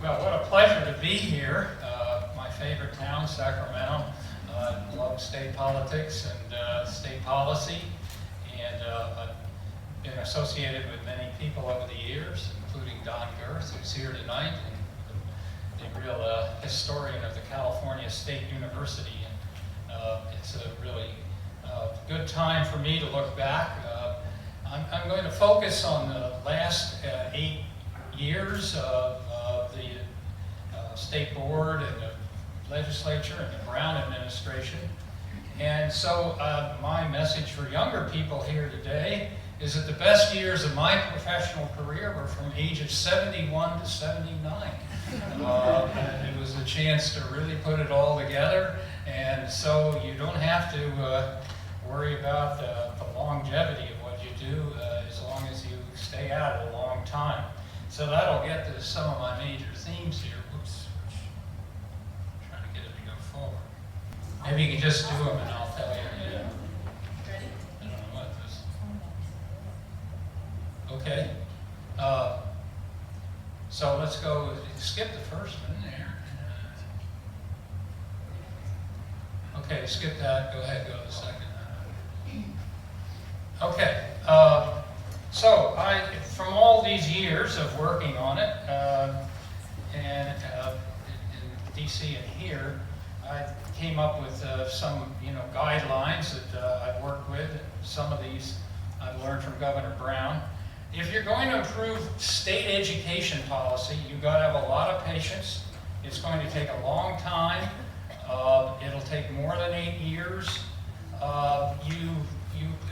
Well, what a pleasure to be here. My favorite town, Sacramento. Love state politics and state policy, and I've been associated with many people over the years, including Don Kirst, who's here tonight, and the real historian of the California State University. And it's a really good time for me to look back. I'm going to focus on the last 8 years of the State Board and the legislature and the Brown administration. And so my message for younger people here today is that the best years of my professional career were from ages 71 to 79. It was a chance to really put it all together, and so you don't have to worry about the longevity of what you do as long as you stay at it a long time. So that'll get to some of my major themes here. Whoops. Trying to get it to go forward. Maybe you can just do them and I'll tell you. Yeah. I don't know what this. Okay. So let's go, skip the first one there. Okay, skip that. Go ahead, go to the second. Okay. So from all these years of working on it, and in DC and here, I came up with some guidelines that I've worked with. Some of these I've learned from Governor Brown. If you're going to improve state education policy, you've got to have a lot of patience. It's going to take a long time. It'll take more than 8 years.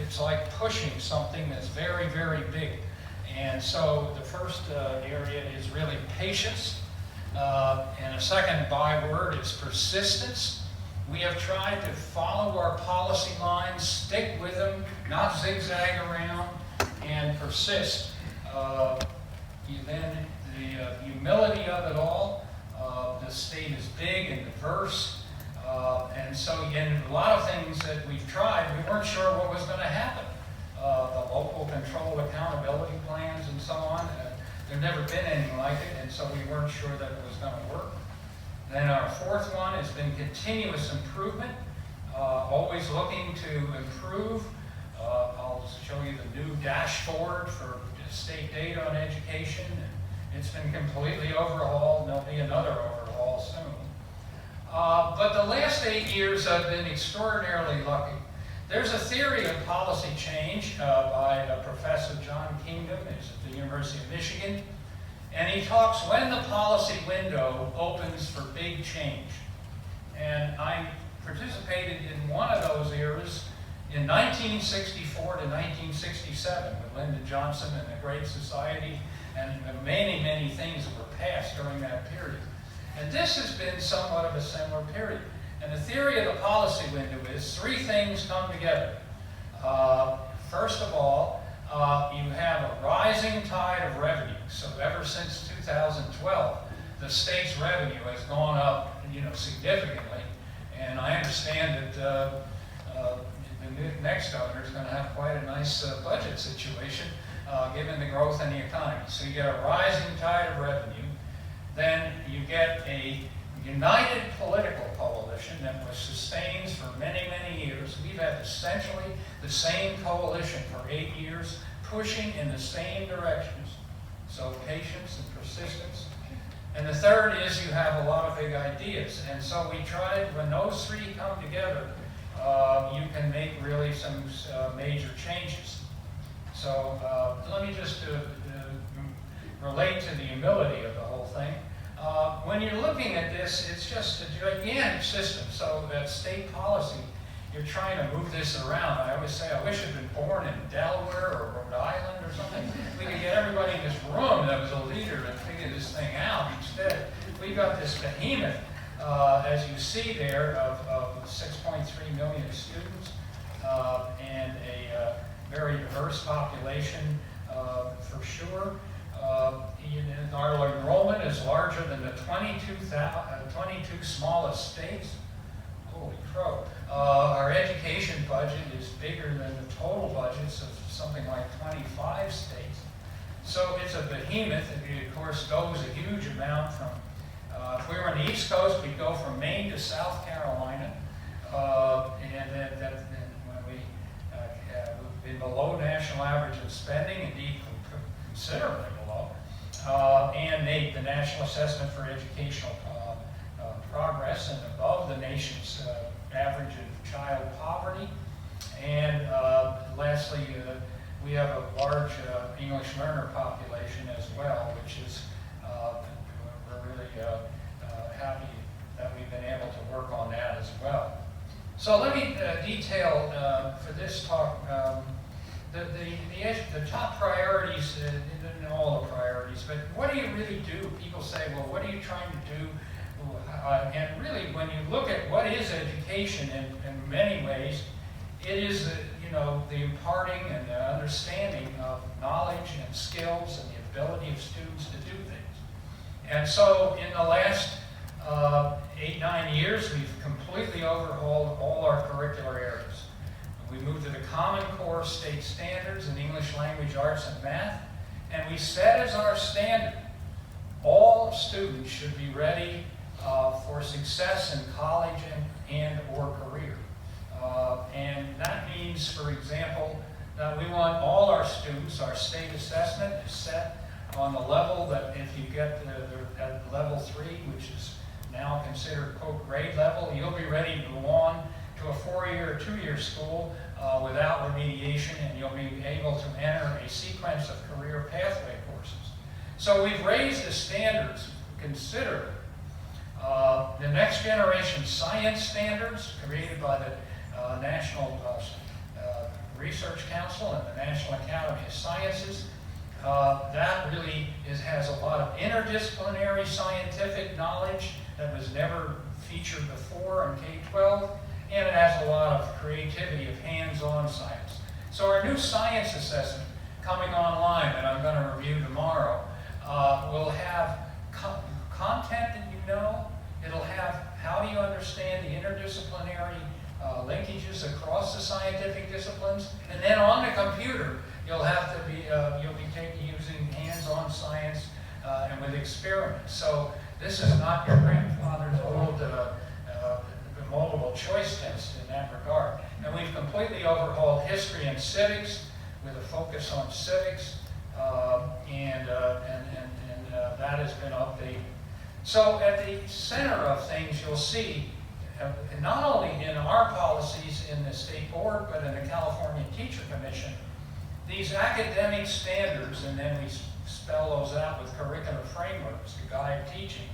It's like pushing something that's very, very big. And so the first area is really patience. And a second byword is persistence. We have tried to follow our policy lines, stick with them, not zigzag around, and persist. Then the humility of it all. The state is big and diverse. And so in a lot of things that we've tried, we weren't sure what was going to happen. The local control accountability plans and so on, there've never been anything like it, and so we weren't sure that it was going to work. Then our fourth one has been continuous improvement, always looking to improve. I'll show you the new dashboard for state data on education. And it's been completely overhauled, and there'll be another overhaul soon. But the last 8 years I've been extraordinarily lucky. There's a theory of policy change by Professor John Kingdom, who's at the University of Michigan, and he talks when the policy window opens for big change. And I participated in one of those eras in 1964 to 1967 with Lyndon Johnson and the Great Society, and many, many things that were passed during that period. And this has been somewhat of a similar period. And the theory of the policy window is 3 things come together. First of all, you have a rising tide of revenue. So ever since 2012, the state's revenue has gone up, significantly. And I understand that the next governor is going to have quite a nice budget situation, given the growth in the economy. So you get a rising tide of revenue. Then you get a united political coalition that was sustained for many, many years. We've had essentially the same coalition for 8 years, pushing in the same directions. So patience and persistence. And the third is you have a lot of big ideas. And so we tried, when those 3 come together, you can make really some major changes. So let me just relate to the humility of the whole thing. When you're looking at this, it's just a gigantic system. So that state policy, you're trying to move this around. I always say, I wish I'd been born in Delaware or Rhode Island or something. We could get everybody in this room that was a leader and figure this thing out. Instead, we got this behemoth, as you see there, of 6.3 million students and a very diverse population for sure. Our enrollment is larger than the 22 smallest states. Holy crow. Our education budget is bigger than the total budgets of something like 25 states. So it's a behemoth. It, of course, goes a huge amount from, if we were on the East Coast, we'd go from Maine to South Carolina. And then when we've been below national average in spending, indeed considerably below, and made the National Assessment for Educational Progress and above the nation's average of child poverty. And lastly, we have a large English learner population as well, which is, we're really happy that we've been able to work on that as well. So let me detail for this talk the top priorities, and all the priorities, but what do you really do? People say, well, what are you trying to do? And really, when you look at what is education in many ways, it is the imparting and the understanding of knowledge and skills and the ability of students to do things. And so in the last 8-9 years, we've completely overhauled all our curricular areas. We moved to the Common Core state standards in English language, arts, and math, and we set as our standard, all students should be ready for success in college and or career. And that means, for example, that we want all our students, our state assessment is set on the level that if you get at level 3, which is now considered, quote, grade level, you'll be ready to go on to a 4-year or 2-year school without remediation, and you'll be able to enter a sequence of career pathway courses. So we've raised the standards considerably. The next generation science standards created by the National Research Council and the National Academy of Sciences, that really has a lot of interdisciplinary scientific knowledge that was never featured before in K-12, and it has a lot of creativity of hands-on science. So our new science assessment coming online that I'm going to review tomorrow will have content that you know. It'll have how do you understand the interdisciplinary linkages across the scientific disciplines, and then on the computer you'll have to be using hands-on science and with experiments. So this is not your grandfather's old multiple choice test in that regard. And we've completely overhauled history and civics with a focus on civics, and that has been updated. So at the center of things, you'll see, not only in our policies in the state board, but in the California Teacher Commission, these academic standards, and then we spell those out with curricular frameworks to guide teaching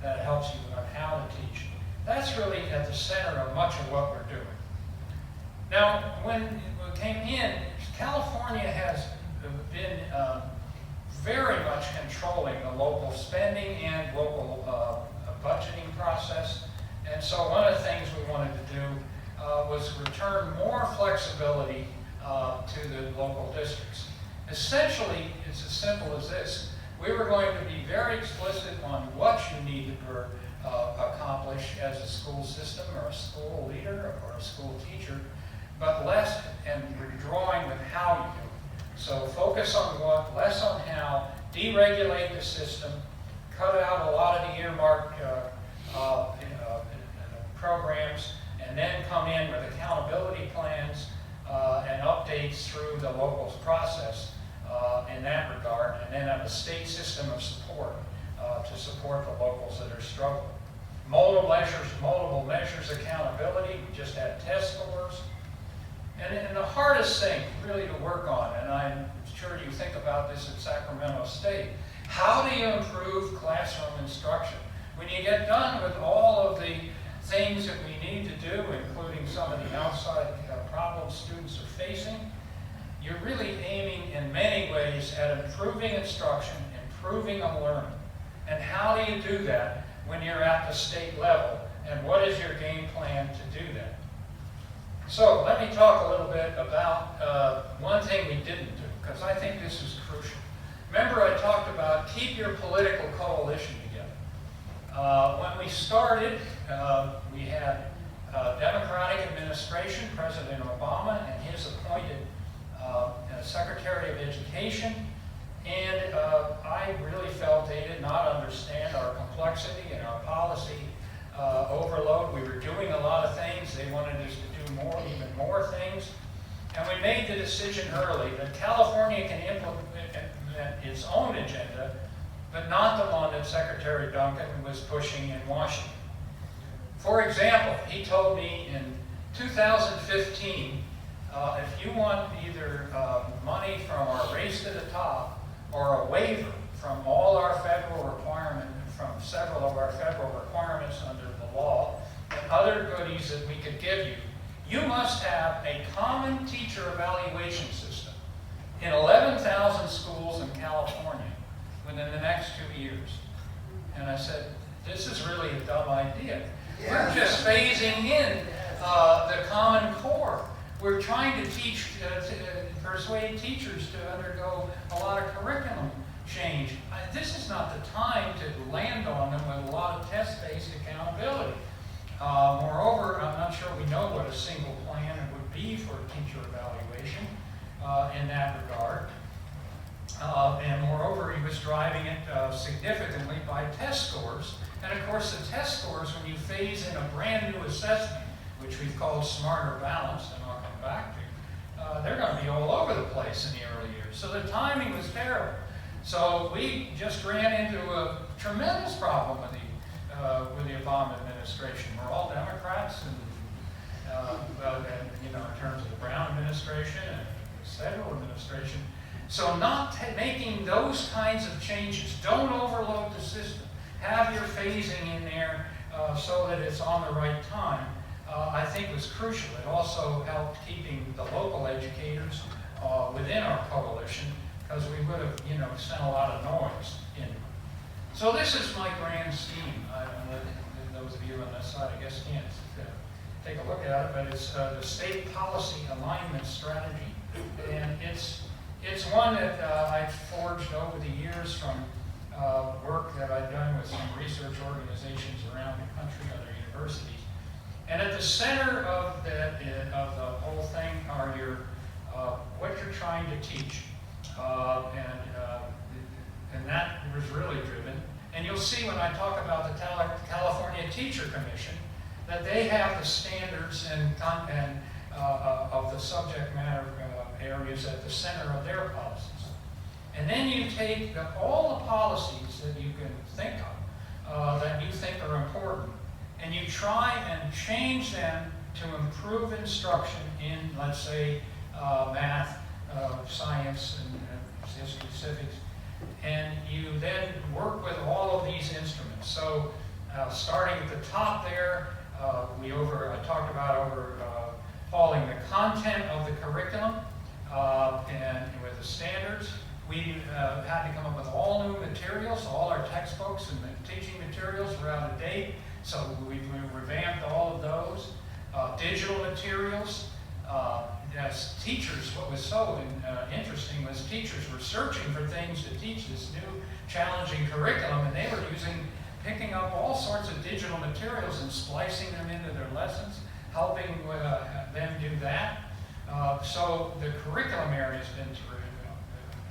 that helps you on how to teach. That's really at the center of much of what we're doing. Now, when we came in, California has been very much controlling the local spending and local budgeting process. And so one of the things we wanted to do was return more flexibility to the local districts. Essentially, it's as simple as this. We were going to be very explicit on what you need to accomplish as a school system or a school leader or a school teacher, but less, and we're drawing with how you do it. So focus on what, less on how, deregulate the system, cut out a lot of the earmarked programs, and then come in with accountability plans and updates through the locals process in that regard, and then have a state system of support to support the locals that are struggling. Multiple measures accountability, we just had test scores. And the hardest thing really to work on, and I'm sure you think about this at Sacramento State, how do you improve classroom instruction? When you get done with all of the things that we need to do, including some of the outside problems students are facing, you're really aiming in many ways at improving instruction, improving learning. And how do you do that when you're at the state level? And what is your game plan to do that? So let me talk a little bit about one thing we didn't do, because I think this is crucial. Remember I talked about keep your political coalition together. When we started, we had a Democratic administration, President Obama and his appointed Secretary of Education, And I really felt they did not understand our complexity and our policy overload. We were doing a lot of things. They wanted us to do more, even more things. And we made the decision early that California can implement its own agenda, but not the one that Secretary Duncan was pushing in Washington. For example, he told me in 2015, if you want either money from our race to the top or a waiver from all our federal requirements, from several of our federal requirements under the law, and other goodies that we could give you, you must have a common teacher evaluation system in 11,000 schools in California within the next 2 years. And I said, this is really a dumb idea. We're just phasing in the Common Core. We're trying to teach, persuade teachers to undergo a lot of curriculum change. This is not the time to land on them with a lot of test-based accountability. Moreover, I'm not sure we know what a single plan would be for teacher evaluation in that regard. And moreover, he was driving it significantly by test scores. And of course, the test scores, when you phase in a brand new assessment, which we've called Smarter Balanced, and I'll come back to, they're going to be all over the place in the early years. So the timing was terrible. So we just ran into a tremendous problem with the Obama administration. We're all Democrats, and in terms of the Brown administration and the federal administration. So not making those kinds of changes, don't overload the system. Have your phasing in there so that it's on the right time, I think was crucial. It also helped keeping the local educators within our coalition, because we would have, sent a lot of noise in. So this is my grand scheme. Those of you on this side, I guess, can't take a look at it, but it's the state policy alignment strategy, and it's one that I've forged over the years from work that I've done with some research organizations around the country, other universities. And at the center of the whole thing are what you're trying to teach, and that was really driven. And you'll see when I talk about the California Teacher Commission that they have the standards and of the subject matter areas at the center of their policies. And then you take all the policies that you can think of that you think are important, and you try and change them to improve instruction in, let's say, math, science, and history, civics. And you then work with all of these instruments. So starting at the top there, I talked about overhauling the content of the curriculum and with the standards. We had to come up with all new materials. All our textbooks and the teaching materials were out of date, so we revamped all of those. Digital materials. As teachers, what was so interesting was teachers were searching for things to teach this new challenging curriculum, and they were picking up all sorts of digital materials and splicing them into their lessons, helping them do that. So the curriculum area has been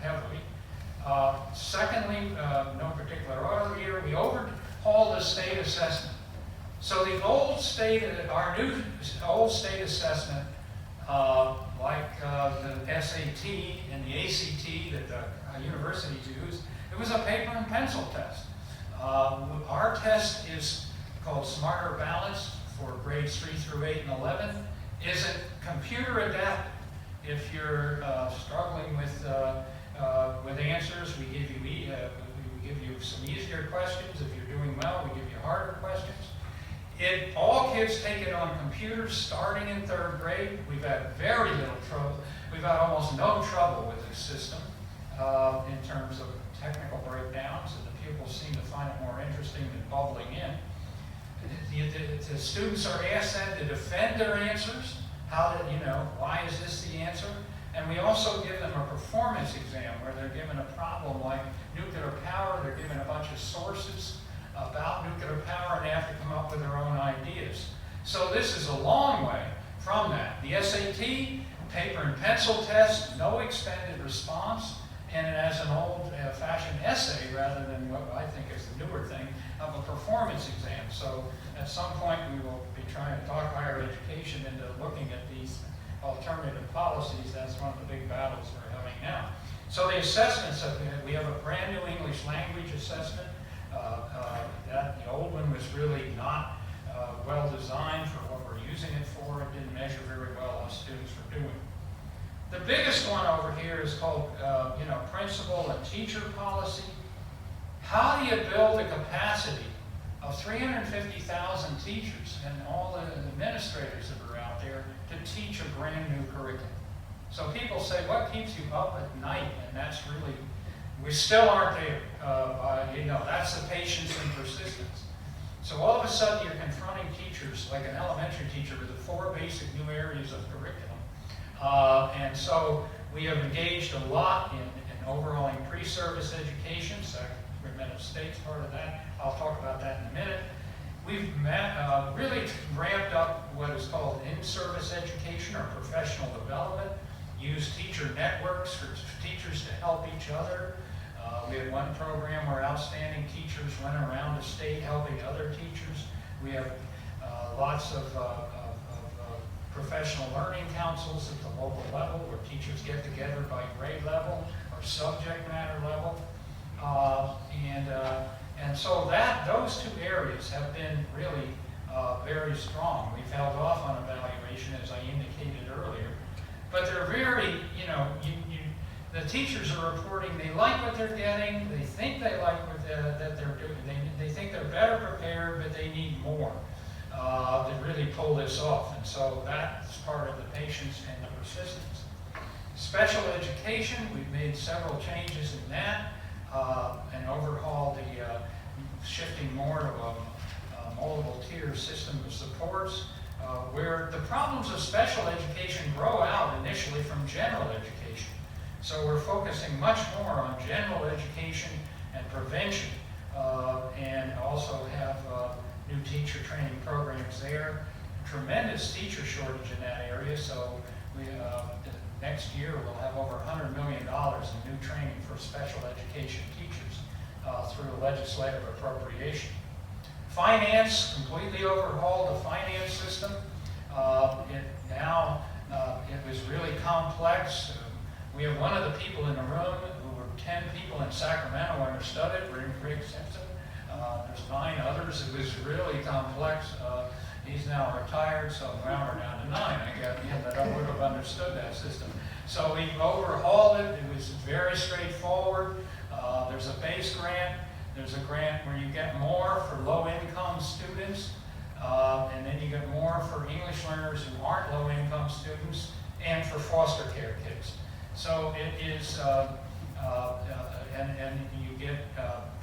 heavily. Secondly, no particular order here, we overhauled the state assessment. So the old state, our new old state assessment, like the SAT and the ACT that the universities use, it was a paper and pencil test. Our test is called Smarter Balanced for grades 3 through 8 and 11. Is it computer adapted? If you're struggling with answers, we give you some easier questions. If you're doing well, we give you harder questions. All kids take it on computers starting in 3rd grade. We've had very little trouble. We've had almost no trouble with this system in terms of technical breakdowns, and the pupils seem to find it more interesting than bubbling in. The students are asked then to defend their answers. Why is this the answer? And we also give them a performance exam where they're given a problem like nuclear power. They're given a bunch of sources about nuclear power, and they have to come up with their own ideas. So this is a long way from that. The SAT, paper and pencil test, no expended response, and as an old-fashioned essay rather than what I think is the newer thing of a performance exam. So at some point we will be trying to talk higher education into looking at these alternative policies. That's one of the big battles we're having now. So the assessments, we have a brand new English language assessment. The old one was really not well designed for what we're using it for. It didn't measure very well how students were doing. The biggest one over here is called, principal and teacher policy. How do you build the capacity of 350,000 teachers and all the administrators that are out there to teach a brand new curriculum? So people say, what keeps you up at night? And that's really, we still aren't there. That's the patience and persistence. So all of a sudden you're confronting teachers, like an elementary teacher, with the 4 basic new areas of curriculum. And so we have engaged a lot in overhauling pre-service education. Sacramento State's part of that. I'll talk about that in a minute. We've really ramped up what is called in-service education or professional development. Use teacher networks for teachers to help each other. We had one program where outstanding teachers went around the state helping other teachers. We have lots of professional learning councils at the local level where teachers get together by grade level or subject matter level. And so those 2 areas have been really very strong. We've held off on evaluation, as I indicated earlier. But they're very, the teachers are reporting they like what they're getting, they think they like what that they're doing, they think they're better prepared, but they need more to really pull this off. And so that's part of the patience and the persistence. Special education, we've made several changes in that and overhauled the shifting more to a multiple tier system of supports. Where the problems of special education grow out initially from general education. So we're focusing much more on general education and prevention, and also have new teacher training programs there. Tremendous teacher shortage in that area, so we next year we'll have over $100 million in new training for special education teachers through a legislative appropriation. Finance, completely overhauled the finance system. It was really complex. We have one of the people in the room who were 10 people in Sacramento understood it. Rick Simpson. There's 9 others. It was really complex. He's now retired, so now we're down to 9. I got him that would have understood that system. So we overhauled it. It was very straightforward. There's a base grant. There's a grant where you get more for low-income students, and then you get more for English learners who aren't low-income students, and for foster care kids. So it is, and you get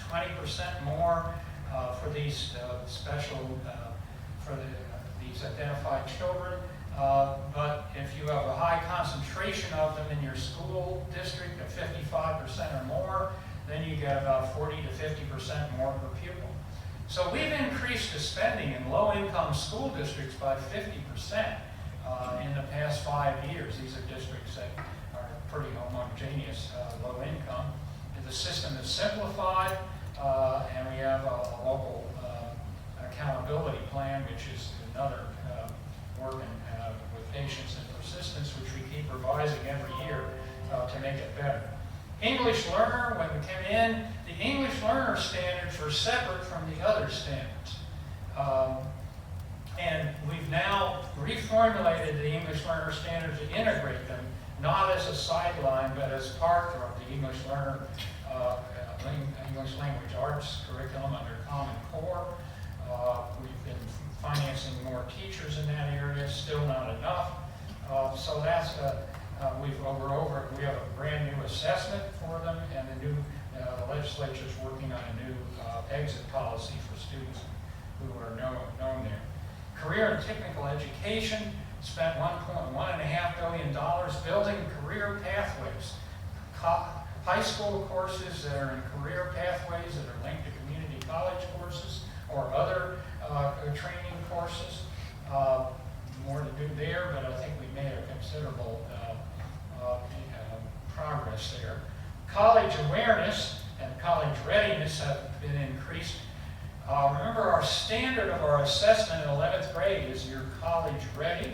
20% more for these special, these identified children. But if you have a high concentration of them in your school district of 55% or more, then you get about 40 to 50% more per pupil. So we've increased the spending in low-income school districts by 50% in the past 5 years. These are districts that are pretty homogeneous, low income. The system is simplified, and we have a local accountability plan, which is another working with patience and persistence, which we keep revising every year to make it better. English learner, when we came in, the English learner standards were separate from the other standards. And we've now reformulated the English learner standards to integrate them, not as a sideline, but as part of the English learner, English language arts curriculum under Common Core. We've been financing more teachers in that area, still not enough. So that's we have a brand new assessment for them, and the legislature's working on a new exit policy for students who are known there. Career and technical education spent $1.5 billion building career pathways. High school courses that are in career pathways that are linked to community college courses or other training courses. More to do there, but I think we made a considerable progress there. College awareness and college readiness have been increased. Remember, our standard of our assessment in 11th grade is you're college ready.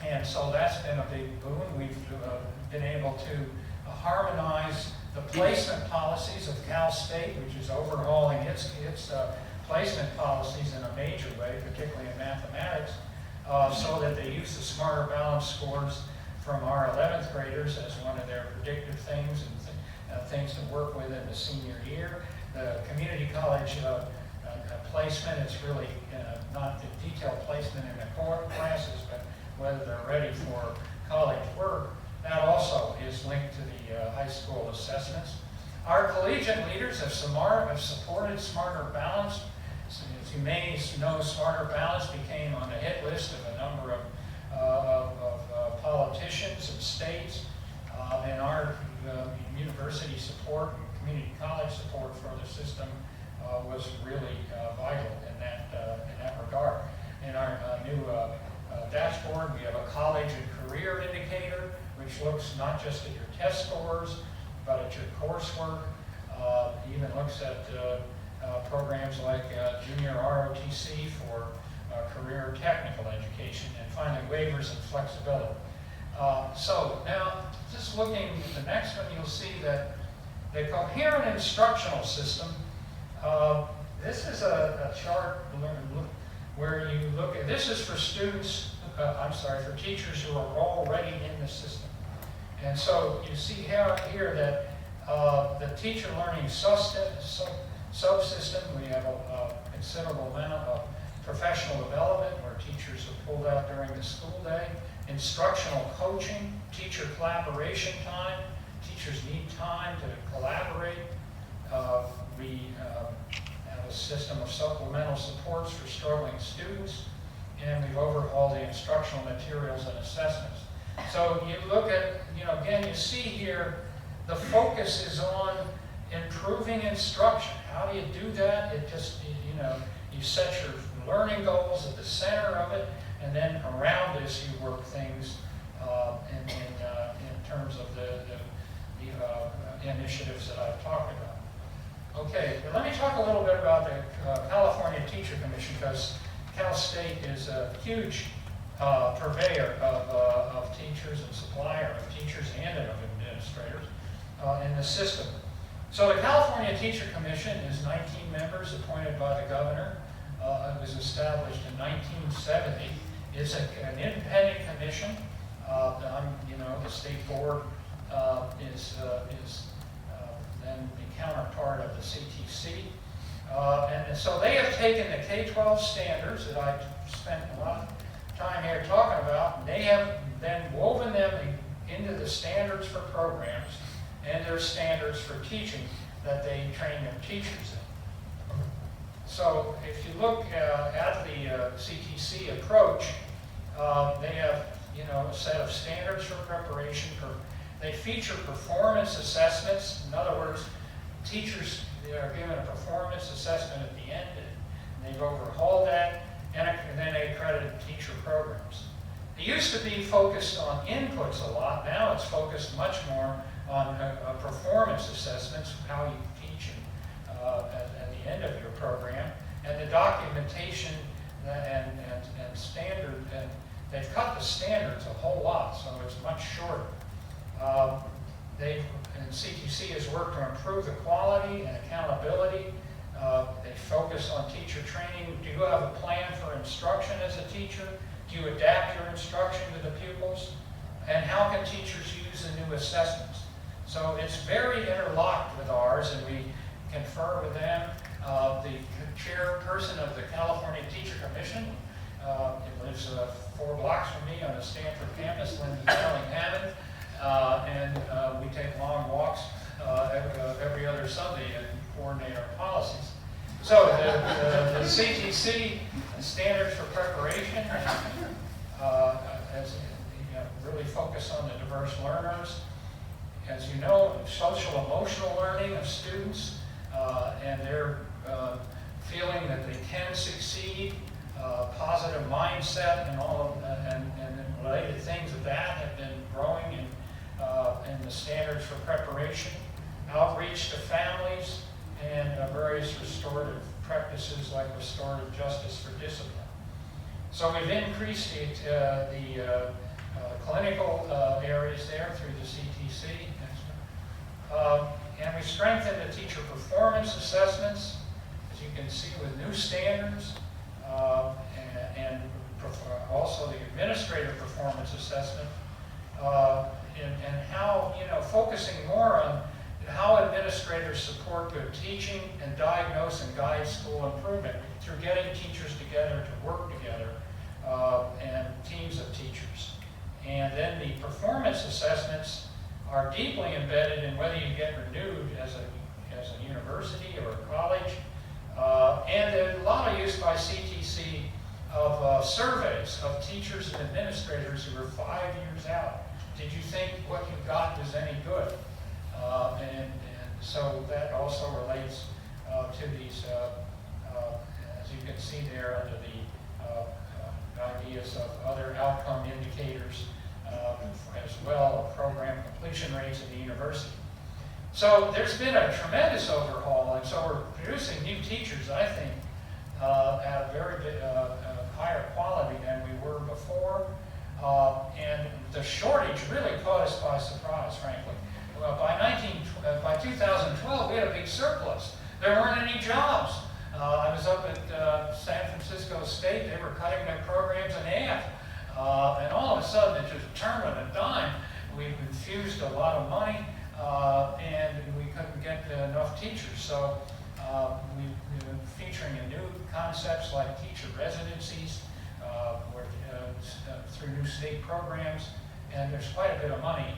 And so that's been a big boon. We've been able to harmonize the placement policies of Cal State, which is overhauling its placement policies in a major way, particularly in mathematics, so that they use the Smarter Balance scores from our 11th graders as one of their predictive things and things to work with in the senior year. The community college placement is really not the detailed placement in the core classes, but whether they're ready for college work. That also is linked to the high school assessments. Our collegiate leaders have supported Smarter Balance. So as you may know, Smarter Balance became on the hit list of a number of politicians and states, and our university support and community college support for the system was really vital in that regard. In our new dashboard, we have a college and career indicator, which looks not just at your test scores, but at your coursework. Even looks at programs like junior ROTC for career technical education, and finally waivers and flexibility. So now, just looking at the next one, you'll see that the coherent instructional system, this is a chart where you look at, this is for students, for teachers who are already in the system. And so you see here that the teacher learning subsystem, we have a considerable amount of professional development where teachers are pulled out during the school day, instructional coaching, teacher collaboration time. Teachers need time to collaborate. We have a system of supplemental supports for struggling students, and we've overhauled the instructional materials and assessments. So you look at, again, you see here, the focus is on improving instruction. How do you do that? It just, you set your learning goals at the center of it, and then around this you work things in terms of the initiatives that I've talked about. Okay, but let me talk a little bit about the California Teacher Commission, because Cal State is a huge purveyor of teachers and supplier of teachers and of administrators in the system. So the California Teacher Commission is 19 members appointed by the governor. It was established in 1970. It's an independent commission. The state board is then the counterpart of the CTC. And so they have taken the K-12 standards that I spent a lot of time here talking about, and they have then woven them into the standards for programs and their standards for teaching that they train their teachers in. So if you look at the CTC approach, they have a set of standards for preparation. They feature performance assessments. In other words, teachers are given a performance assessment at the end, and they've overhauled that, and then they accredit teacher programs. It used to be focused on inputs a lot. Now it's focused much more on performance assessments, how you teach at the end of your program, and the documentation and standard. And they've cut the standards a whole lot, so it's much shorter. And CTC has worked to improve the quality and accountability. They focus on teacher training. Do you have a plan for instruction as a teacher? Do you adapt your instruction to the pupils? And how can teachers use the new assessments? So it's very interlocked with ours, and we confer with them. The chairperson of the California Teacher Commission lives 4 blocks from me on the Stanford campus, Linda Hammond. And we take long walks every other Sunday and coordinate our policies. So the CTC standards for preparation really focus on the diverse learners. As you know, social emotional learning of students and their feeling that they can succeed, positive mindset, and all of and related things of that have been growing and the standards for preparation, outreach to families, and various restorative practices like restorative justice for discipline. So we've increased the clinical areas there through the CTC. And we strengthened the teacher performance assessments, as you can see, with new standards, and also the administrative performance assessment, and how, focusing more on how administrators support good teaching and diagnose and guide school improvement through getting teachers together to work together, and teams of teachers. And then the performance assessments are deeply embedded in whether you get renewed as a university or a college. And there's a lot of use by CTC of surveys of teachers and administrators who are 5 years out. Did you think what you got was any good? And so that also relates to these, as you can see there under the ideas of other outcome indicators, as well as program completion rates at the university. So there's been a tremendous overhaul, and so we're producing new teachers, I think, at a very higher quality than we were before. And the shortage really caught us by surprise, frankly. Well, by 2012, we had a big surplus. There weren't any jobs. I was up at San Francisco State. They were cutting their programs in half. And all of a sudden, it just turned on a dime. We infused a lot of money, and we couldn't get enough teachers. So we've been featuring new concepts like teacher residencies, through new state programs. And there's quite a bit of money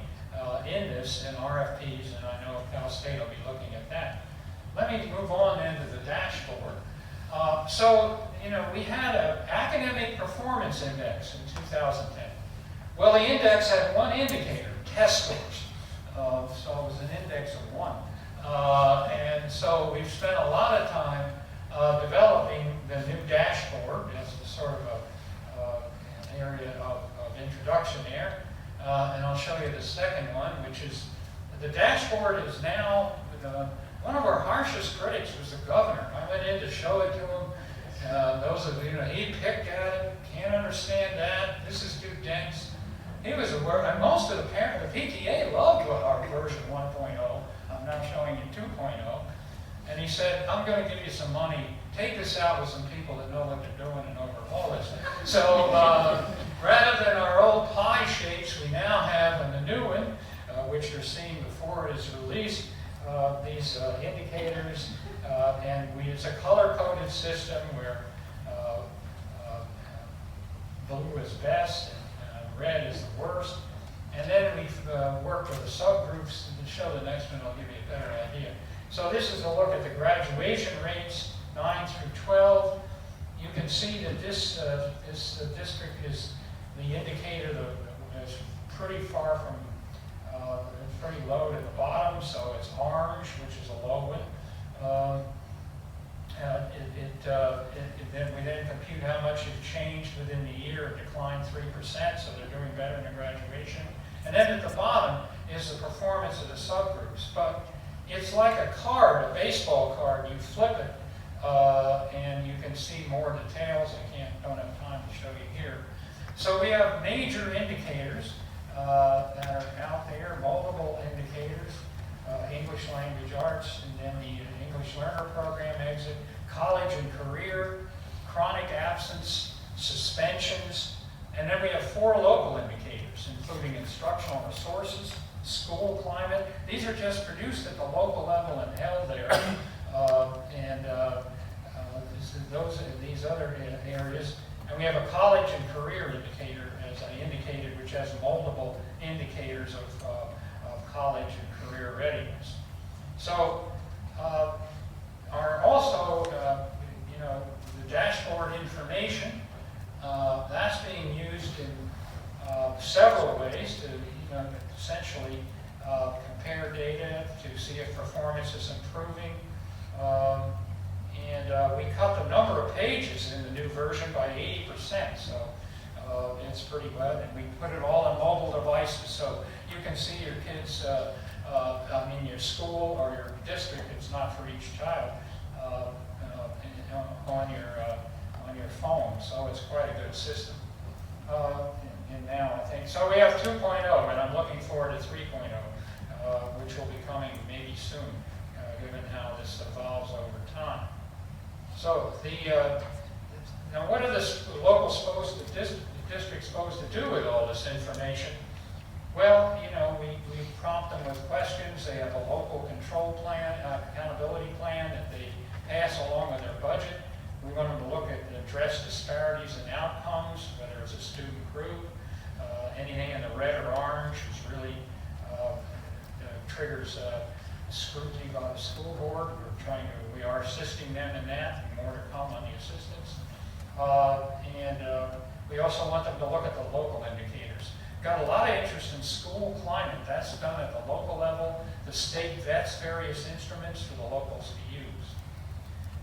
in this, in RFPs, and I know Cal State will be looking at that. Let me move on then to the dashboard. We had an academic performance index in 2010. Well, the index had one indicator, test scores. So it was an index of 1. And so we've spent a lot of time developing the new dashboard as a sort of an area of introduction there. And I'll show you the second one, which is the dashboard is now, one of our harshest critics was the governor. I went in to show it to him. Those of he picked at it, can't understand that, this is too dense. He was aware, and most of the PTA loved our version 1.0. I'm now showing you 2.0. And he said, I'm going to give you some money. Take this out with some people that know what they're doing and overhaul this. So rather than our old pie shapes, we now have in the new one, which you're seeing before it is released, these indicators, and it's a color-coded system where blue is best and red is the worst. And then we've worked with the subgroups. To show the next one, I'll give you a better idea. So this is a look at the graduation rates, 9 through 12. You can see that this district is the indicator that is pretty far from, pretty low to the bottom, so it's orange, which is a low one. We then compute how much you've changed within the year. It declined 3%, so they're doing better in the graduation. And then at the bottom is the performance of the subgroups. But it's like a card, a baseball card. You flip it, and you can see more details. Don't have time to show you here. So we have major indicators that are out there, multiple indicators, English language arts, and then the English learner program exit, college and career, chronic absence, suspensions, and then we have 4 local indicators, including instructional resources, school climate. These are just produced at the local level and held there. These other areas. And we have a college and career indicator, as I indicated, which has multiple indicators of college and career readiness. So, the dashboard information, that's being used in several ways to essentially compare data to see if performance is improving. We cut the number of pages in the new version by 80%, so it's pretty good. And we put it all on mobile devices, so you can see your kids, your school or your district, it's not for each child, on your phone. So it's quite a good system. And now I think, so we have 2.0, and I'm looking forward to 3.0, which will be coming maybe soon, given how this evolves over time. So now what are the districts supposed to do with all this information? Well, we prompt them with questions. They have a local control plan, accountability plan that they pass along with their budget. We want them to look at address disparities in outcomes, whether it's a student group. Anything in the red or orange is really triggers scrutiny by the school board. We are assisting them in that, and more to come on the assistance. We also want them to look at the local indicators. Got a lot of interest in school climate. That's done at the local level. The state vets various instruments for the locals to use.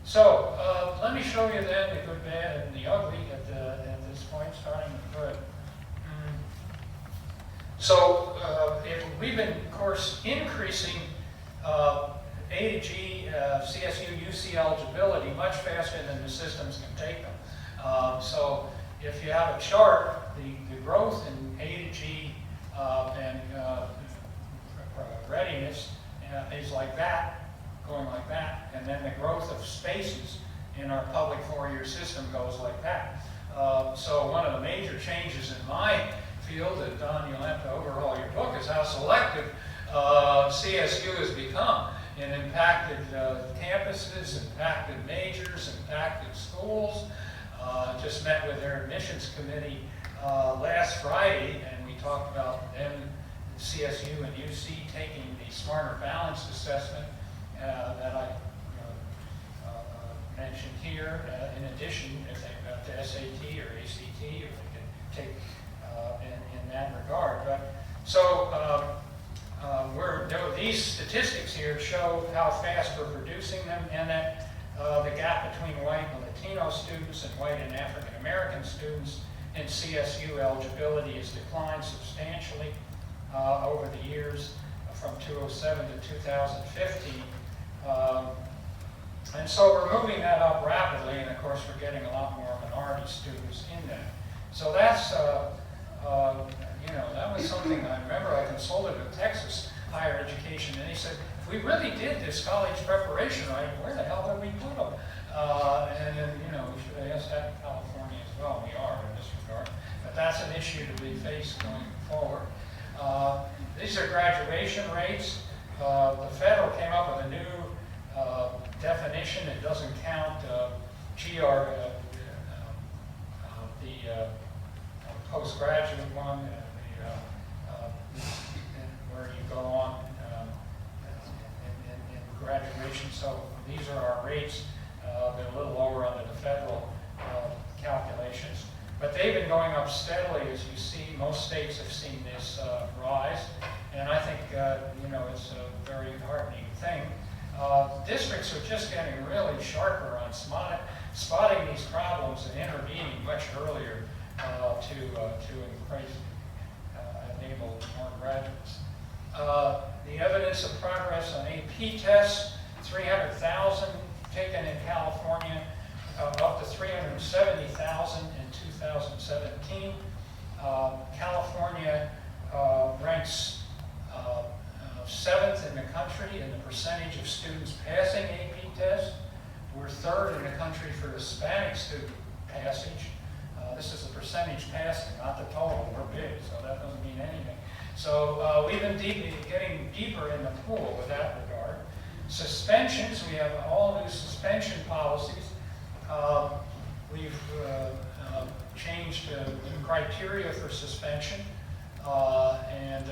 So let me show you then the good, bad, and the ugly at this point, starting with good. So we've been, of course, increasing A to G, CSU, UC eligibility much faster than the systems can take them. So if you have a chart, the growth in A to G and readiness is like that, going like that, and then the growth of spaces in our public four-year system goes like that. So one of the major changes in my field, that Don, you'll have to overhaul your book, is how selective CSU has become and impacted campuses, impacted majors, impacted schools. Just met with their admissions committee last Friday, and we talked about them, CSU and UC, taking the Smarter Balanced assessment that I mentioned here. In addition, if they got to SAT or ACT, or they could take in that regard. But so these statistics here show how fast we're producing them, and that the gap between white and Latino students and white and African American students in CSU eligibility has declined substantially over the years from 2007 to 2015. And so we're moving that up rapidly, and of course we're getting a lot more minority students in that. So that's, that was something I remember I consulted with Texas Higher Education, and they said, if we really did this college preparation right, where the hell did we put them? And then, we should have asked that in California as well. We are in this regard. But that's an issue to be faced going forward. These are graduation rates. The federal came up with a new definition. It doesn't count the postgraduate one, where you go on in graduation. So these are our rates. They're a little lower under the federal calculations. But they've been going up steadily, as you see. Most states have seen this rise. And I think, it's a very heartening thing. Districts are just getting really sharper on spotting these problems and intervening much earlier to increase, enable more graduates. The evidence of progress on AP tests, 300,000 taken in California, up to 370,000 in 2017. California ranks 7th in the country in the percentage of students passing AP tests. We're 3rd in the country for Hispanic student passage. This is the percentage passing, not the total. We're big, so that doesn't mean anything. So we've been getting deeper in the pool with that regard. Suspensions, we have all new suspension policies. We've changed the criteria for suspension and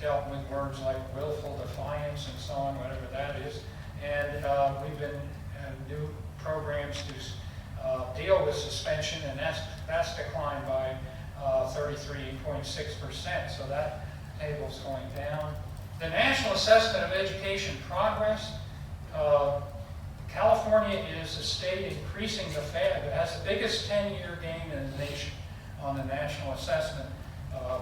dealt with words like willful defiance and so on, whatever that is. And we've been new programs to deal with suspension, and that's declined by 33.6%. So that table's going down. The National Assessment of Education Progress. California is a state increasing it has the biggest 10-year gain in the nation on the national assessment.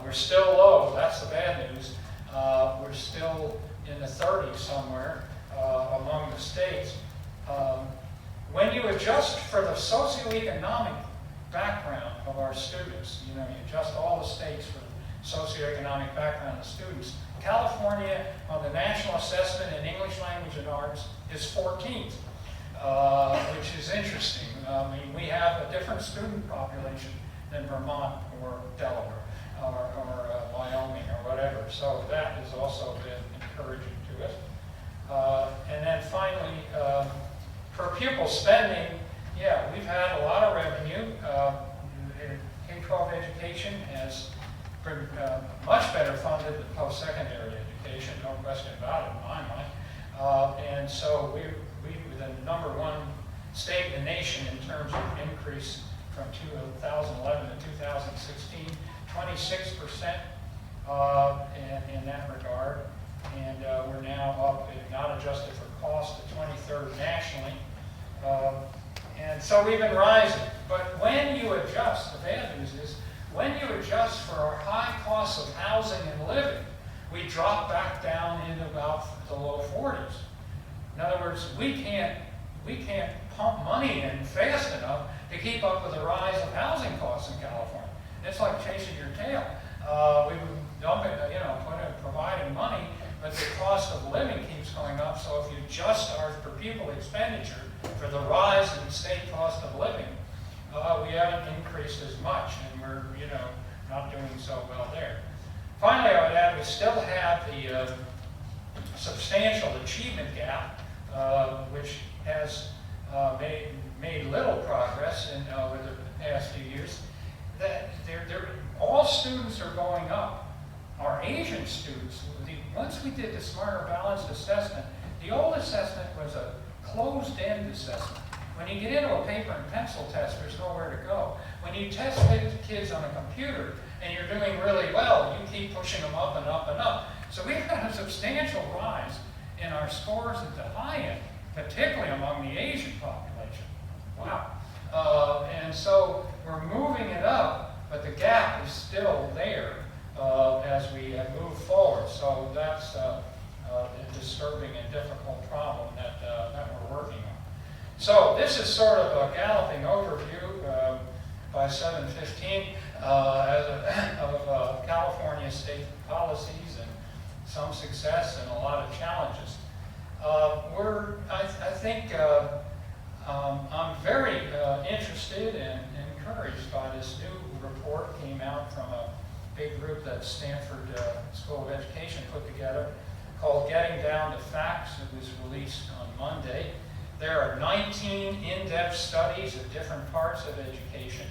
We're still low, that's the bad news. We're still in the 30s somewhere among the states. When you adjust for the socioeconomic background of our students, you adjust all the states for the socioeconomic background of students, California on the National Assessment in English Language and Arts is 14th, which is interesting. I mean, we have a different student population than Vermont or Delaware or Wyoming or whatever. So that has also been encouraging to us. And then finally, per pupil spending, yeah, we've had a lot of revenue. K-12 education has been much better funded than post-secondary education, no question about it in my mind. And so we were the #1 state in the nation in terms of increase from 2011 to 2016, 26% in that regard. And we're now up, not adjusted for cost, to 23rd nationally. And so we've been rising. But when you adjust, the bad news is, when you adjust for our high costs of housing and living, we drop back down into about the low 40s. In other words, we can't pump money in fast enough to keep up with the rise of housing costs in California. It's like chasing your tail. We've been dumping, providing money, but the cost of living keeps going up. So if you adjust our per pupil expenditure for the rise in the state cost of living, we haven't increased as much, and we're not doing so well there. Finally, I would add we still have the substantial achievement gap, which has made little progress over the past few years. That all students are going up. Our Asian students, once we did the Smarter Balanced Assessment, the old assessment was a closed-end assessment. When you get into a paper and pencil test, there's nowhere to go. When you test kids on a computer and you're doing really well, you keep pushing them up and up and up. So we've had a substantial rise in our scores at the high end, particularly among the Asian population. Wow. And so we're moving it up, but the gap is still there as we move forward. So that's a disturbing and difficult problem that we're working on. So this is sort of a galloping overview by 7:15 of California state policies and some success and a lot of challenges. I'm very interested and encouraged by this new report. Came out from a big group that Stanford School of Education put together called Getting Down to Facts. It was released on Monday. There are 19 in-depth studies of different parts of education.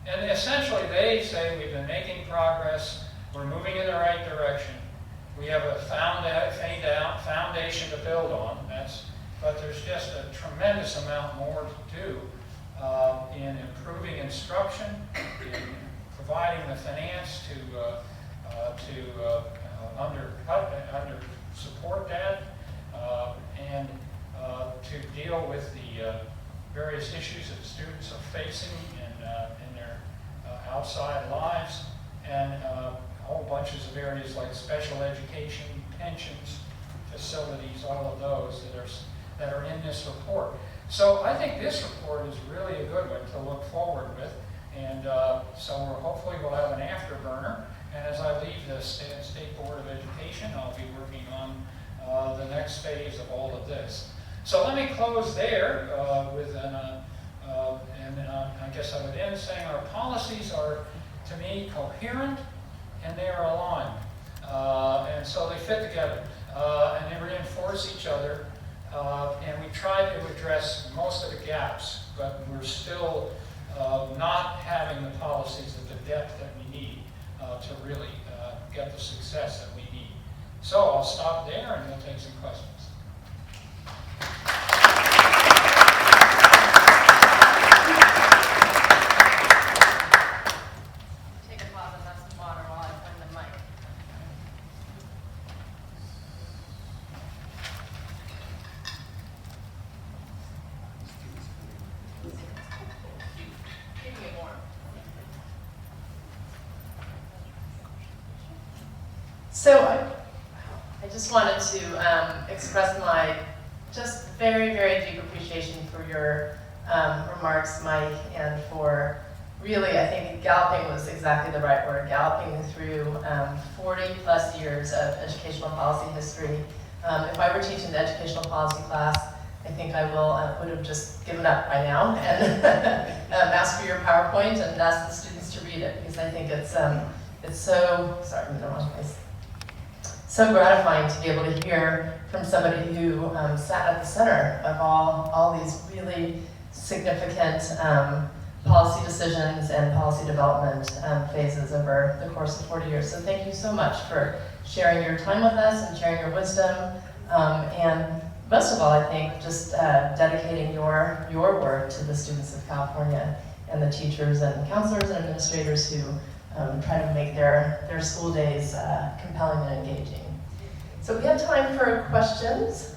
And essentially they say we've been making progress, we're moving in the right direction, we have a foundation to build on, but there's just a tremendous amount more to do in improving instruction, in providing the finance to support that, and to deal with the various issues that students are facing in their outside lives, and whole bunches of areas like special education, pensions, facilities, all of those that are in this report. So I think this report is really a good one to look forward with, and so hopefully we'll have an afterburner. And as I leave the State Board of Education, I'll be working on the next phase of all of this. So let me close there with I guess I would end saying our policies are, to me, coherent and they are aligned. And so they fit together and they reinforce each other. And we try to address most of the gaps, but we're still not having the policies at the depth that we need to really get the success that we need. So I'll stop there and we'll take some questions. Take a pause and have some water while I find the mic. Keeping it warm. So I just wanted to express my just very, very deep appreciation for your remarks, Mike, and for really, I think galloping was exactly the right word, galloping through 40 plus years of educational policy history. If I were teaching the educational policy class, I think I would have just given up by now and asked for your PowerPoint and asked the students to read it, because I think it's so, sorry, I'm in the wrong place. So gratifying to be able to hear from somebody who sat at the center of all these really significant policy decisions and policy development phases over the course of 40 years. So thank you so much for sharing your time with us and sharing your wisdom. And most of all, I think, just dedicating your work to the students of California and the teachers and counselors and administrators who try to make their school days compelling and engaging. So we have time for questions,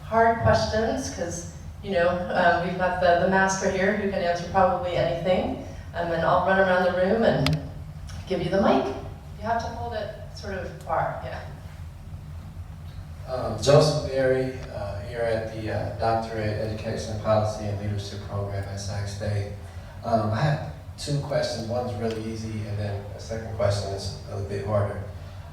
hard questions, because we've got the master here who can answer probably anything, and then I'll run around the room and give you the mic. You have to hold it sort of far, yeah. Joseph Berry, here at the Doctorate Education Policy and Leadership Program at Sac State. I have two questions. One's really easy, and then a second question is a little bit harder.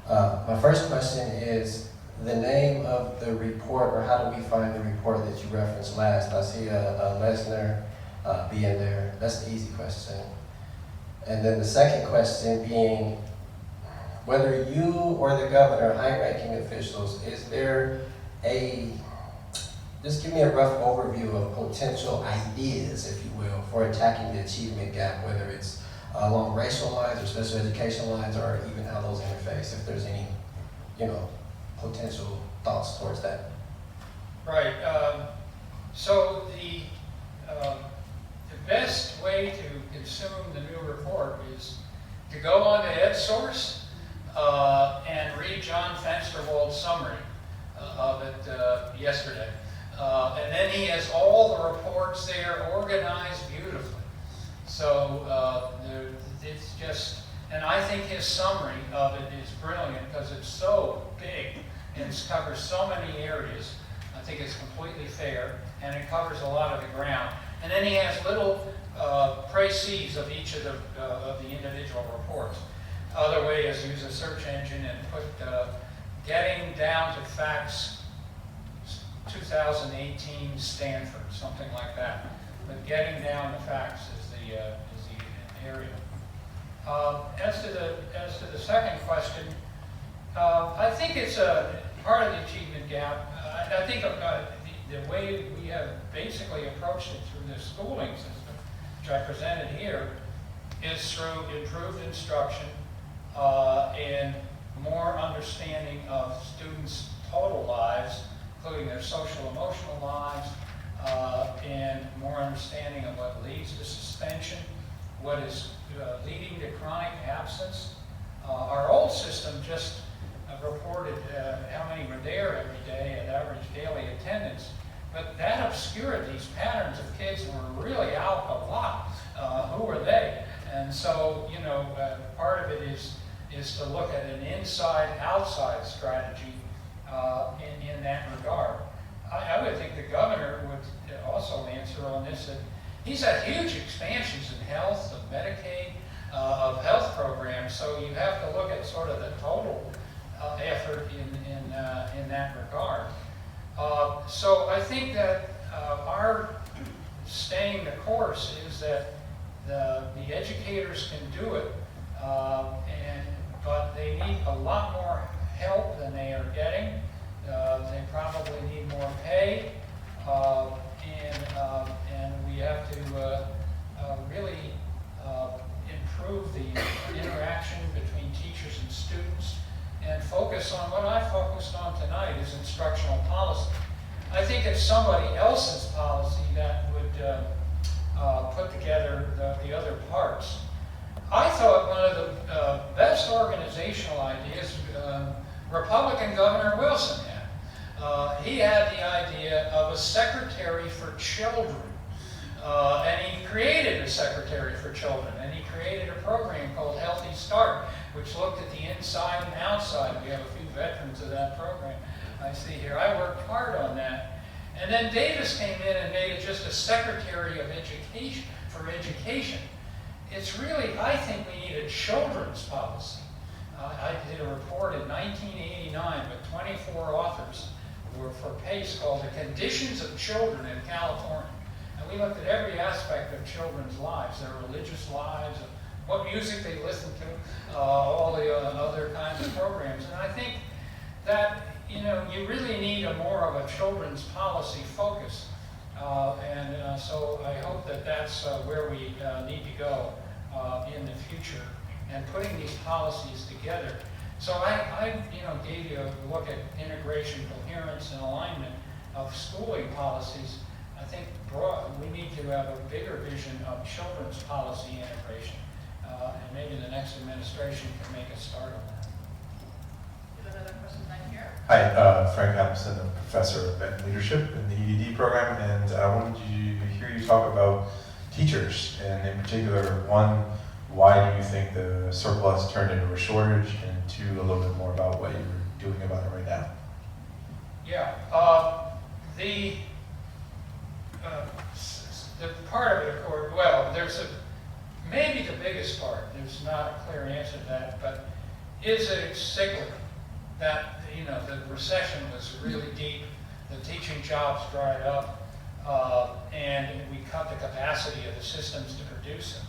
My first question is the name of the report, or how do we find the report that you referenced last? I see a Lesnar being there. That's the easy question. And then the second question being, whether you or the governor, high-ranking officials, is there just give me a rough overview of potential ideas, if you will, for attacking the achievement gap, whether it's along racial lines or special education lines, or even how those interface, if there's any, potential thoughts towards that. Right. So the best way to consume the new report is to go on to EdSource and read John Fensterwald's summary of it yesterday. And then he has all the reports there organized beautifully. So it's just, and I think his summary of it is brilliant because it's so big and it covers so many areas. I think it's completely fair, and it covers a lot of the ground. And then he has little précis of each of the individual reports. Other way is use a search engine and put getting down to facts 2018 Stanford, something like that. But getting down to facts is the area. As to the second question, I think it's a part of the achievement gap. I think the way we have basically approached it through the schooling system, which I presented here, is through improved instruction and more understanding of students' total lives, including their social emotional lives, and more understanding of what leads to suspension, what is leading to chronic absence. Our old system just reported how many were there every day at average daily attendance, but that obscured these patterns of kids who were really out a lot. Who were they? And so, part of it is to look at an inside-outside strategy in that regard. I would think the governor would also answer on this, that he's had huge expansions in health, of Medicaid, of health programs, so you have to look at sort of the total effort in that regard. So I think that our staying the course is that the educators can do it, but they need a lot more help than they are getting. They probably need more pay, and we have to really improve the interaction between teachers and students, and focus on what I focused on tonight is instructional policy. I think it's somebody else's policy that would put together the other parts. I thought one of the best organizational ideas Republican Governor Wilson had. He had the idea of a secretary for children. And he created a secretary for children, and he created a program called Healthy Start. which looked at the inside and outside. We have a few veterans of that program I see here. I worked hard on that. And then Davis came in and made it just a Secretary of Education for education. It's really, I think we need a children's policy. I did a report in 1989 with 24 authors for PACE called The Conditions of Children in California. And we looked at every aspect of children's lives, their religious lives, what music they listen to, all the other kinds of programs. And I think that, you know, you really need a more of a children's policy focus. So I hope that that's where we need to go in the future, and putting these policies together. So I gave you a look at integration, coherence, and alignment of schooling policies. I think we need to have a bigger vision of children's policy integration, and maybe the next administration can make a start on that. You have another question back here? Hi, Frank Appleson, a professor of leadership in the EDD program, and I wanted to hear you talk about teachers, and in particular, one, why do you think the surplus turned into a shortage, and two, a little bit more about what you're doing about it right now. Yeah, the part of it, of course, well, maybe the biggest part, there's not a clear answer to that, but is it cyclical? That, the recession was really deep, the teaching jobs dried up, and we cut the capacity of the systems to produce them.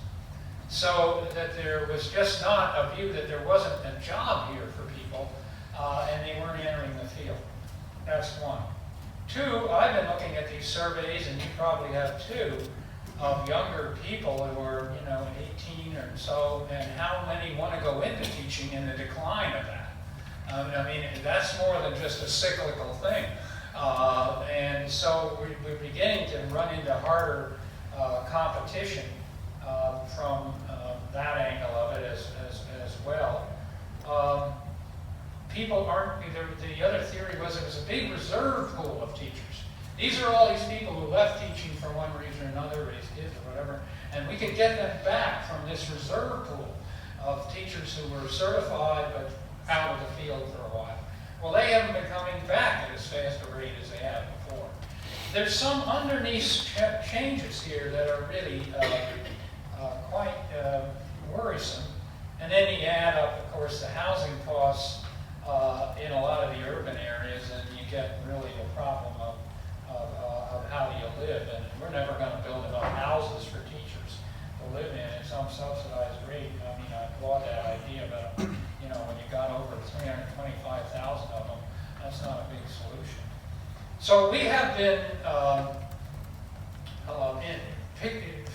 So that there was just not a view that there wasn't a job here for people, and they weren't entering the field. That's one. Two, I've been looking at these surveys, and you probably have too, of younger people who are, 18 or so, and how many want to go into teaching and the decline of that. I mean, that's more than just a cyclical thing. And so we're beginning to run into harder competition from that angle of it as well. People aren't, the other theory was it was a big reserve pool of teachers. These are all these people who left teaching for one reason or another, raised kids or whatever, and we could get them back from this reserve pool of teachers who were certified but out of the field for a while. Well, they haven't been coming back at as fast a rate as they have before. There's some underneath changes here that are really quite worrisome. And then you add up, of course, the housing costs in a lot of the urban areas, and you get really a problem of how you live. And we're never going to build enough houses for teachers to live in at some subsidized rate. I mean, I applaud that idea, but when you got over 325,000 of them, that's not a big solution. So we have been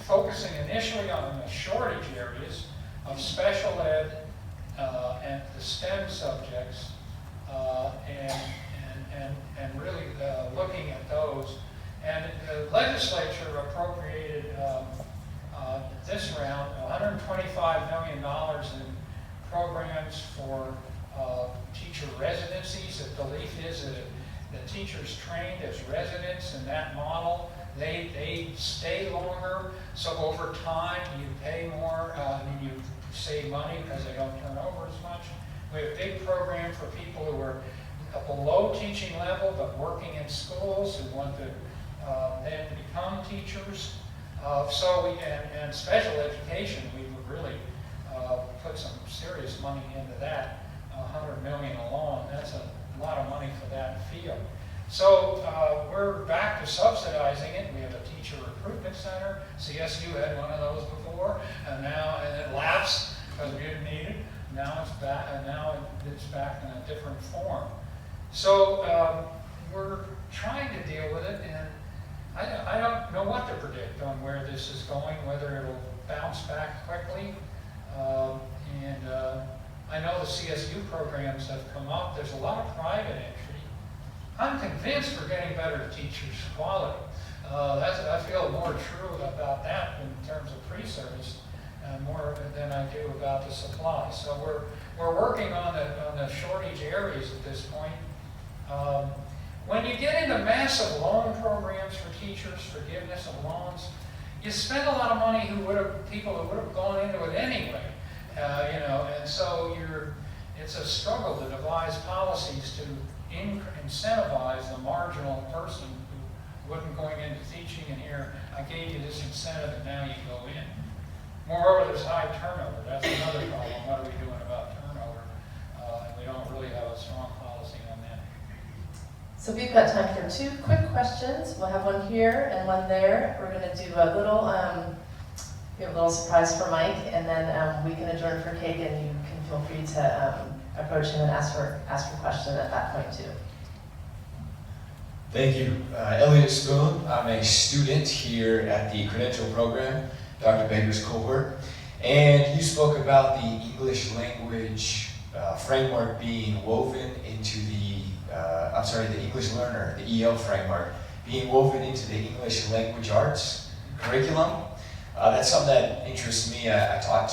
focusing initially on the shortage areas of special ed and the STEM subjects, and really looking at those. And the legislature appropriated this round $125 million in programs for teacher residencies. The belief is that the teachers trained as residents in that model, they stay longer, so over time you pay more, you save money because they don't turn over as much. We have a big program for people who are below teaching level but working in schools who want to then become teachers. And special education, we've really put some serious money into that, $100 million alone. That's a lot of money for that field. So we're back to subsidizing it. We have a teacher recruitment center. CSU had one of those before, and it lapsed because we didn't need it. Now it's back, and now it's back in a different form. So we're trying to deal with it, and I don't know what to predict on where this is going, whether it'll bounce back quickly. I know the CSU programs have come up. There's a lot of private entry. I'm convinced we're getting better teachers' quality. I feel more true about that in terms of pre-service more than I do about the supply. So we're working on the shortage areas at this point. When you get into massive loan programs for teachers, forgiveness of loans, you spend a lot of money people who would have gone into it anyway. And so it's a struggle to devise policies to incentivize the marginal person who wasn't going into teaching, and here, I gave you this incentive and now you go in. Moreover, there's high turnover. That's another problem. What are we doing about turnover? And we don't really have a strong policy on that. So we've got time for 2 quick questions. We'll have one here and one there. We're going to do a little, we have a little surprise for Mike, and then we can adjourn for cake, and you can feel free to approach him and ask for a question at that point too. Thank you. Elliot Spoon. I'm a student here at the credential program, Dr. Baker's cohort. And you spoke about the English language framework being woven into the English learner, the EL framework, being woven into the English language arts curriculum. That's something that interests me. I taught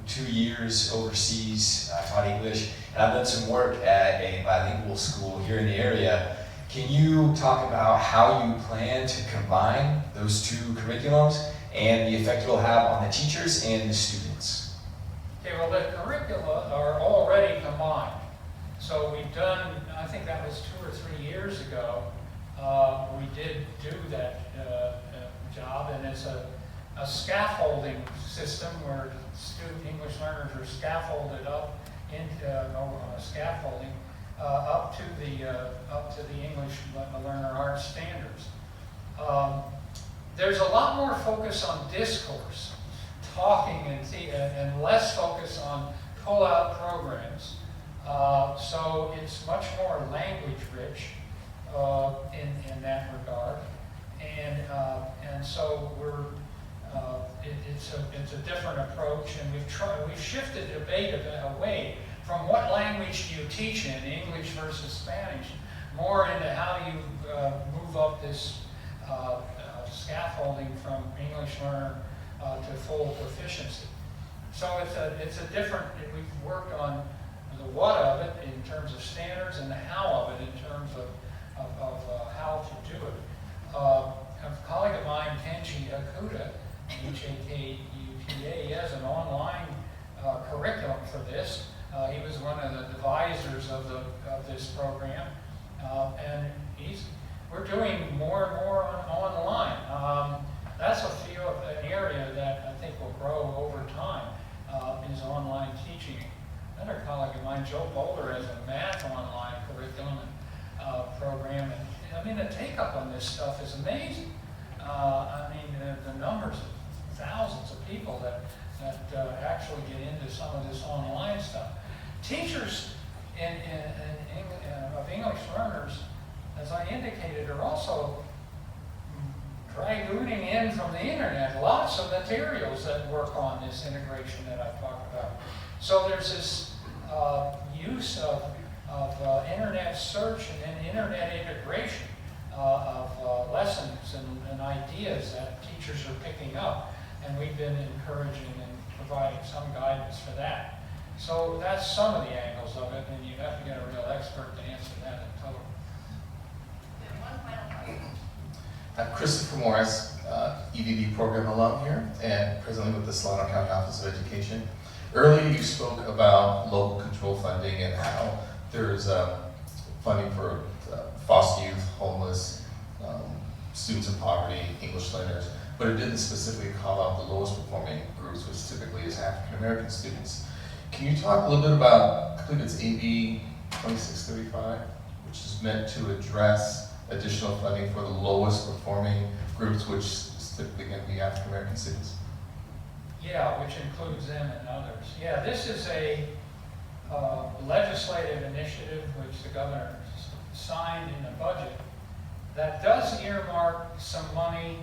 2 years overseas. I taught English, and I've done some work at a bilingual school here in the area. Can you talk about how you plan to combine those 2 curriculums and the effect it'll have on the teachers and the students? Okay, well, the curricula are already combined. So we've done, I think that was 2 or 3 years ago, we did do that job, and it's a scaffolding system where student English learners are scaffolded up into scaffolding up to the English learner arts standards. There's a lot more focus on discourse, talking, and less focus on pull-out programs. So it's much more language rich in that regard, and so it's a different approach, and we've shifted debate away from what language do you teach in, English versus Spanish, more into how do you move up this scaffolding from English learner to full proficiency. So it's a different. We've worked on the what of it in terms of standards and the how of it in terms of how to do it. A colleague of mine, Kenji Akuda, H-A-K-U-P-A, he has an online curriculum for this. He was one of the devisers of this program, and we're doing more and more online. That's a field, an area that I think will grow over time, is online teaching. Another colleague of mine, Joe Boulder, has a math online curriculum and program, and I mean the take-up on this stuff is amazing. The numbers of thousands of people that actually get into some of this online stuff. Teachers of English learners, as I indicated, are also dragooning in from the internet lots of materials that work on this integration that I've talked about. So there's this use of internet search and then internet integration of lessons and ideas that teachers are picking up, and we've been encouraging and providing some guidance for that. So that's some of the angles of it, and you have to get a real expert to answer that in total. And one final question. I'm Christopher Morris, EDD program alum here, and presently with the Solano County Office of Education. Earlier you spoke about local control funding and how there's funding for foster youth, homeless, students in poverty, English learners, but it didn't specifically call out the lowest performing groups, which typically is African American students. Can you talk a little bit about, I believe it's AB 2635, which is meant to address additional funding for the lowest performing groups, which is typically going to be African American students? Yeah, which includes them and others. Yeah, this is a legislative initiative which the governor signed in the budget that does earmark some money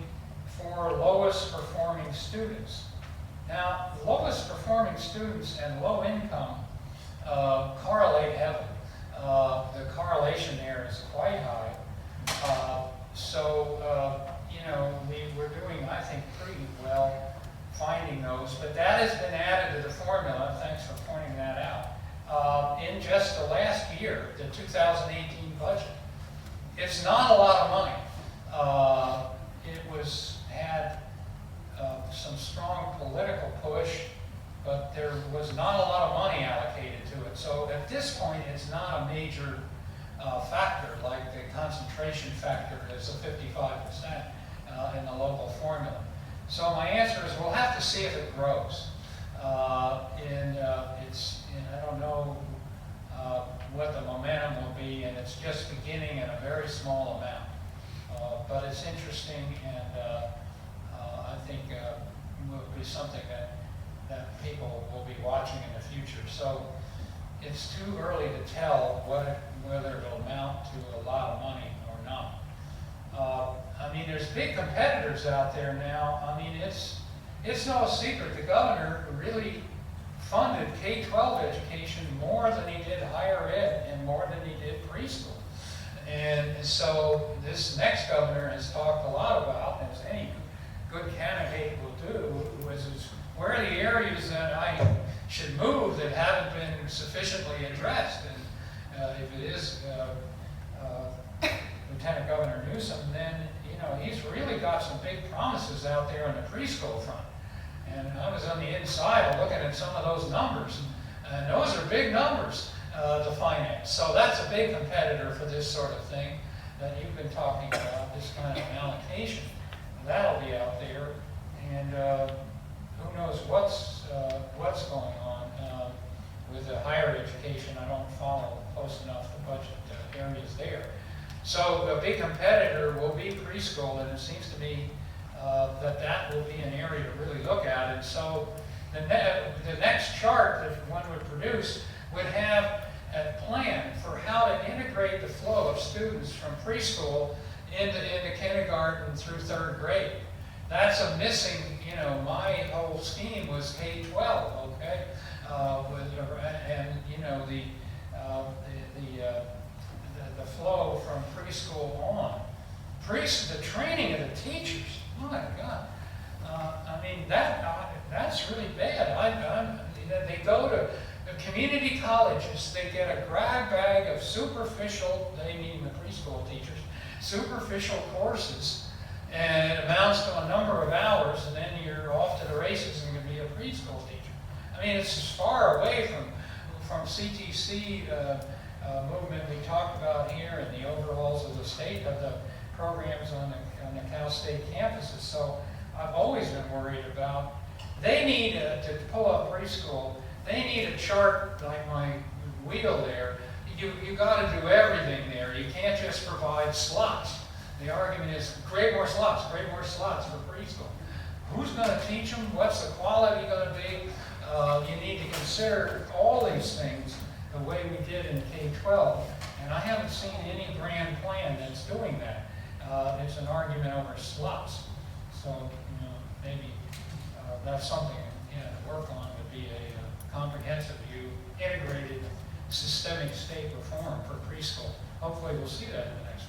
for lowest performing students. Now, lowest performing students and low income correlate heavily. The correlation there is quite high. We're doing, I think, pretty well finding those, but that has been added to the formula. Thanks for pointing that out. In just the last year, the 2018 budget. It's not a lot of money. It had some strong political push, but there was not penetration factor is a 55% in the local formula. So my answer is we'll have to see if it grows. I don't know what the momentum will be, and it's just beginning in a very small amount. But it's interesting, and I think will be something that people will be watching in the future. So it's too early to tell whether it'll amount to a lot of money or not. I mean, there's big competitors out there now. I mean, it's no secret. The governor really funded K-12 education more than he did higher ed and more than he did preschool. And so this next governor has talked a lot about, as any good candidate will do, is where are the areas that I should move that haven't been sufficiently addressed. And if it is Lieutenant Governor Newsom, then he's really got some big promises out there on the preschool front. And I was on the inside looking at some of those numbers, and those are big numbers to finance. So that's a big competitor for this sort of thing that you've been talking about, this kind of allocation. That'll be out there, and who knows what's going on with the higher education. I don't follow close enough the budget areas there. So a big competitor will be preschool, and it seems to me that will be an area to really look at. And so the next chart that one would produce would have a plan for how to integrate the flow of students from preschool into kindergarten through 3rd grade. That's a missing, my whole scheme was K-12, okay? The flow from preschool on. The training of the teachers, my God. I mean, that's really bad. They go to the community colleges, they get a grab bag of superficial, they mean the preschool teachers, superficial courses, and it amounts to a number of hours, and then you're off to the races and going to be a preschool teacher. I mean, it's as far away from CTC movement we talked about here and the overhauls of the state of the programs on the Cal State campuses. So I've always been worried about, they need to pull up preschool, they need a chart like my wheel there. You got to do everything there. You can't just provide slots. The argument is create more slots for preschool. Who's going to teach them? What's the quality going to be? You need to consider all these things the way we did in K-12, and I haven't seen any grand plan that's doing that. It's an argument over slots. So maybe that's something to work on, would be a comprehensive view, integrated systemic state reform for preschool. Hopefully we'll see that in the next